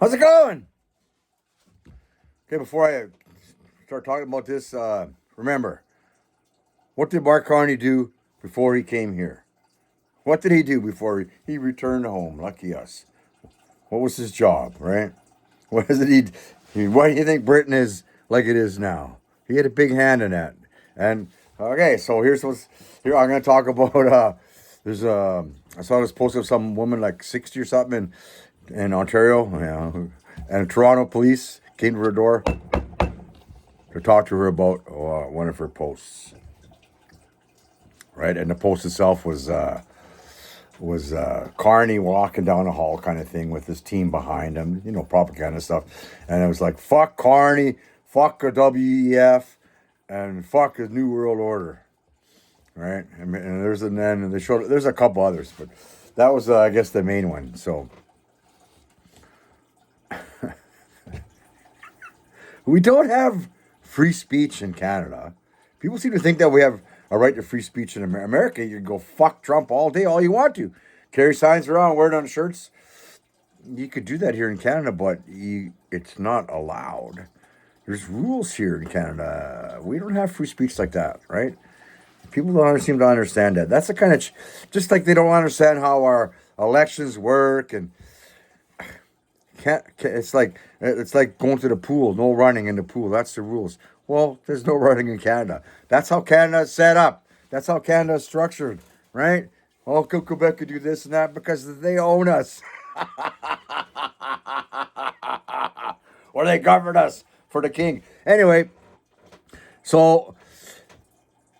How's it going? Okay, before I start talking about this, remember, what did Mark Carney do before he came here? What did he do before he returned home? Lucky us. What was his job, right? What is it why do you think Britain is like it is now? He had a big hand in that. And okay, so here I'm going to talk about. There's I saw this post of some woman like 60 or something in Ontario, and Toronto police came to her door to talk to her about one of her posts, right? And the post itself was Carney walking down the hall kind of thing with his team behind him, propaganda stuff. And it was like, fuck Carney, fuck a WEF, and fuck his New World Order, right? And then they showed, there's a couple others, but that was, I guess, the main one. So we don't have free speech in Canada. People seem to think that we have a right to free speech in America. You can go fuck Trump all day, all you want to. Carry signs around, wear it on shirts. You could do that here in Canada, but it's not allowed. There's rules here in Canada. We don't have free speech like that, right? People don't seem to understand that. That's the kind of, just like they don't understand how our elections work, and it's like going to the pool, no running in the pool. That's the rules. Well, there's no running in Canada. That's how Canada is set up. That's how Canada is structured, right? Oh, Quebec could do this and that because they own us. Or they govern us for the king. Anyway, so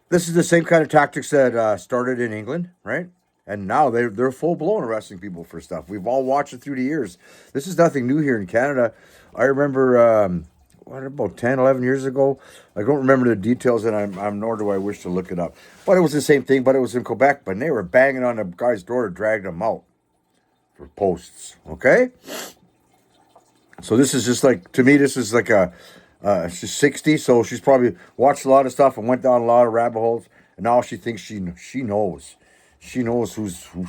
this is the same kind of tactics that started in England, right? And now they're full blown arresting people for stuff. We've all watched it through the years. This is nothing new here in Canada. I remember about 10, 11 years ago. I don't remember the details, and I'm nor do I wish to look it up. But it was the same thing, but it was in Quebec. But they were banging on the guy's door to drag them out for posts. Okay? So this is just like, to me, this is like she's 60, so she's probably watched a lot of stuff and went down a lot of rabbit holes, and now she thinks she knows. She knows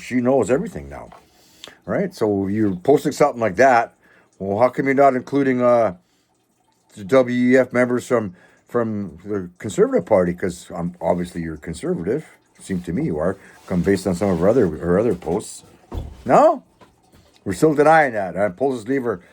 she knows everything now. Right? So you're posting something like that. Well, how come you're not including the WEF members from the Conservative Party? Because obviously you're conservative. Seems to me you are. Based on some of her other posts. No, we're still denying that. Poses Lever,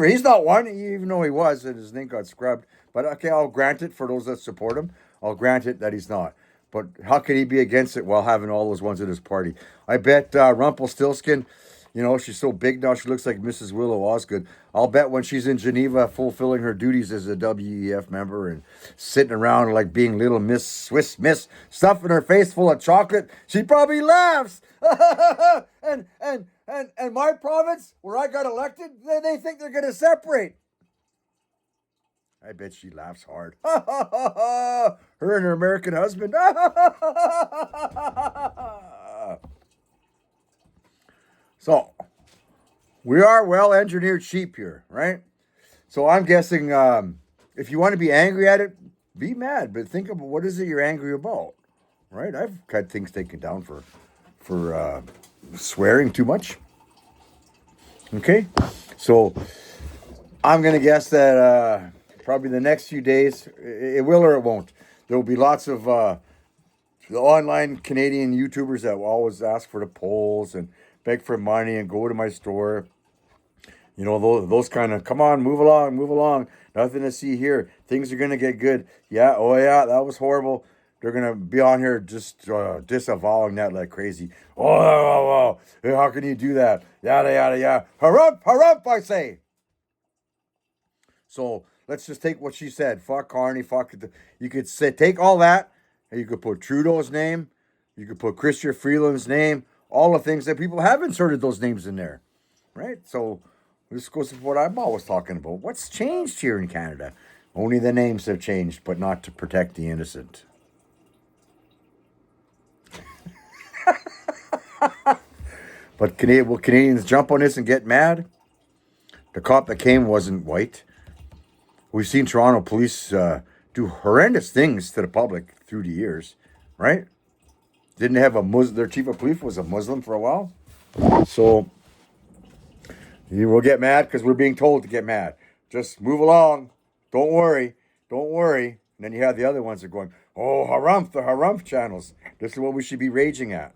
he's not one, even though he was, and his name got scrubbed. But okay, I'll grant it for those that support him. I'll grant it that he's not. But how could he be against it while having all those ones in his party? I bet Rumpelstiltskin, she's so big now, she looks like Mrs. Willow Osgood. I'll bet when she's in Geneva fulfilling her duties as a WEF member and sitting around like being little Miss Swiss Miss, stuffing her face full of chocolate, she probably laughs. and my province, where I got elected, they think they're going to separate. I bet she laughs hard. Her and her American husband. So, we are well-engineered sheep here, right? So I'm guessing if you want to be angry at it, be mad. But think about what is it you're angry about, right? I've had things taken down for swearing too much. Okay? So I'm going to guess that probably the next few days, it will or it won't. There will be lots of the online Canadian YouTubers that will always ask for the polls and beg for money and go to my store. Those kind of, come on, move along. Nothing to see here. Things are going to get good. Yeah, oh yeah, that was horrible. They're going to be on here just disavowing that like crazy. Oh, how can you do that? Yada, yada, yada. Harump, I say. So let's just take what she said. Fuck Carney, fuck it. You could take all that, and you could put Trudeau's name. You could put Chrystia Freeland's name. All the things that people have inserted those names in there. Right? So this goes to what I'm always talking about. What's changed here in Canada? Only the names have changed, but not to protect the innocent. But will Canadians jump on this and get mad? The cop that came wasn't white. We've seen Toronto police do horrendous things to the public through the years, right? Didn't have their chief of police was a Muslim for a while. So You will get mad because we're being told to get mad. Just move along. Don't worry. Don't worry. And then you have the other ones that are going, oh, harumph, the harumph channels. This is what we should be raging at.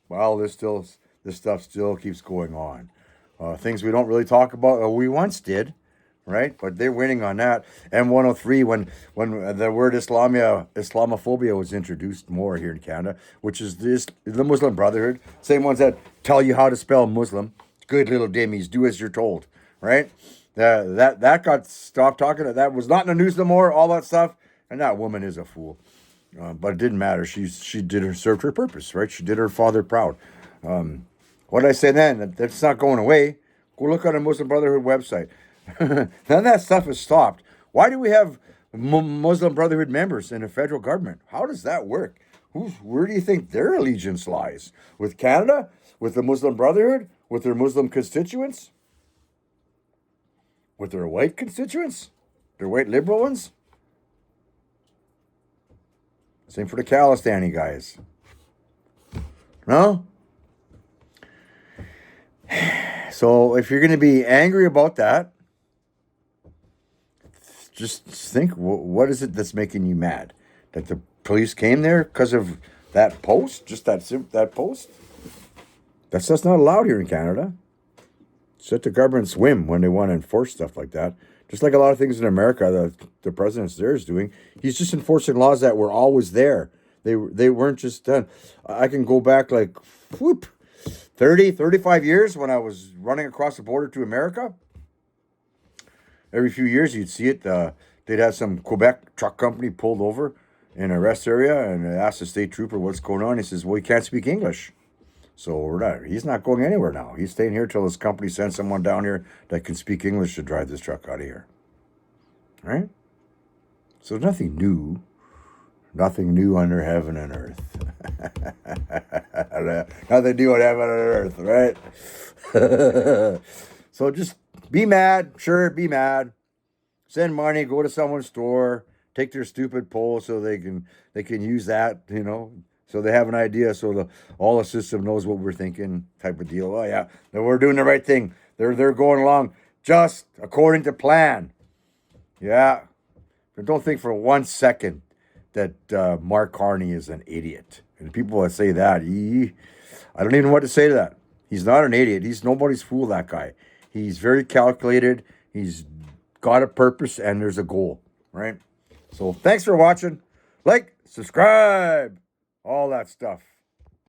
Well, this stuff still keeps going on. Things we don't really talk about, we once did, right? But they're winning on that. M103, when the word Islamophobia was introduced more here in Canada, which is the Muslim Brotherhood, same ones that tell you how to spell Muslim. Good little dimmies, do as you're told, right? That got stopped talking. That was not in the news no more. All that stuff, and that woman is a fool. But it didn't matter. She served her purpose, right? She did her father proud. What did I say then? That's not going away. Go look on the Muslim Brotherhood website. None of that stuff is stopped. Why do we have Muslim Brotherhood members in the federal government? How does that work? Where do you think their allegiance lies? With Canada? With the Muslim Brotherhood? With their Muslim constituents? With their white constituents? Their white liberal ones? Same for the Khalistani guys. No? So if you're going to be angry about that, just think, what is it that's making you mad? That the police came there because of that post? Just that post? That's just not allowed here in Canada. Just let the government swim when they want to enforce stuff like that. Just like a lot of things in America that the president there is doing. He's just enforcing laws that were always there. They weren't just done. I can go back like, 30, 35 years when I was running across the border to America. Every few years you'd see it. They'd have some Quebec truck company pulled over in a rest area and asked the state trooper what's going on. He says, well, he can't speak English. So he's not going anywhere now. He's staying here till his company sends someone down here that can speak English to drive this truck out of here. Right? So nothing new. Nothing new under heaven and earth. Nothing new on heaven and earth, right? So just be mad. Sure, be mad. Send money, go to someone's store, take their stupid poll so they can use that, so they have an idea, so all the system knows what we're thinking, type of deal. Oh yeah, we're doing the right thing. They're going along just according to plan. Yeah, but don't think for 1 second that Mark Carney is an idiot. And people that say that, I don't even know what to say to that. He's not an idiot. He's nobody's fool. That guy. He's very calculated. He's got a purpose and there's a goal. Right. So thanks for watching. Like, subscribe. All that stuff.